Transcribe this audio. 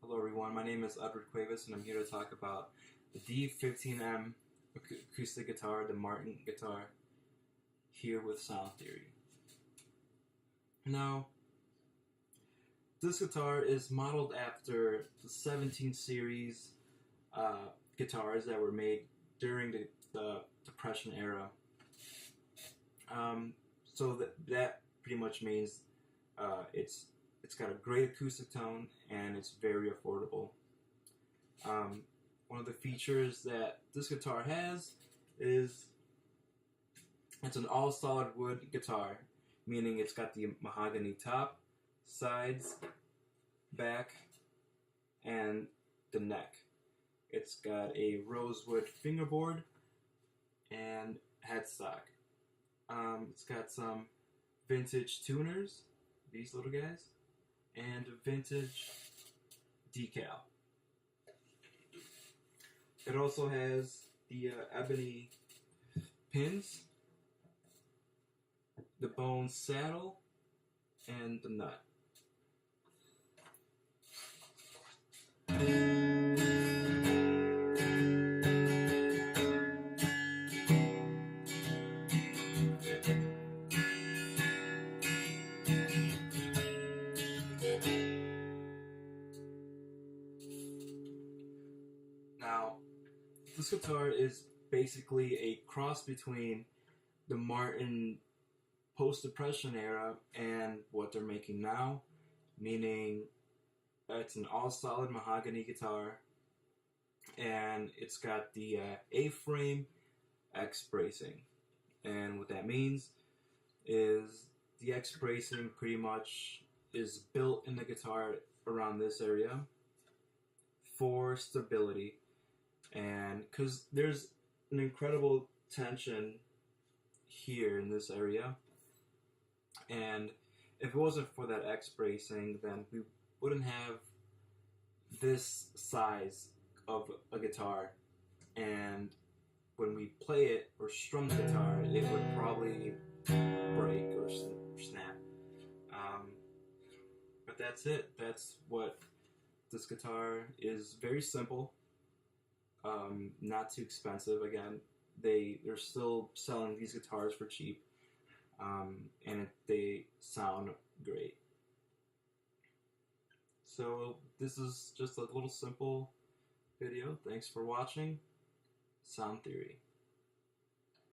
Hello everyone, my name is Edward Cuevas and I'm here to talk about the D15m acoustic guitar, the Martin guitar, here with Sound Theory. Now, this guitar is modeled after the 17 series guitars that were made during the Depression era. So that pretty much means it's got a great acoustic tone and it's very affordable. One of the features that this guitar has is it's an all solid wood guitar, meaning it's got the mahogany top, sides, back, and the neck. It's got a rosewood fingerboard and headstock. It's got some vintage tuners, these little guys, and a vintage decal. It also has the ebony pins, the bone saddle, and the nut. Now, this guitar is basically a cross between the Martin post-Depression era and what they're making now, meaning it's an all-solid mahogany guitar, and it's got the A-frame X bracing. And what that means is the X bracing pretty much is built in the guitar around this area for stability. And because there's an incredible tension here in this area, and if it wasn't for that X bracing, then we wouldn't have this size of a guitar, and when we play it or strum the guitar, it would probably break or snap. But that's it. That's what this guitar is. Very simple. Not too expensive. Again, they're still selling these guitars for cheap, and they sound great. So this is just a little simple video. Thanks for watching. Sound Theory.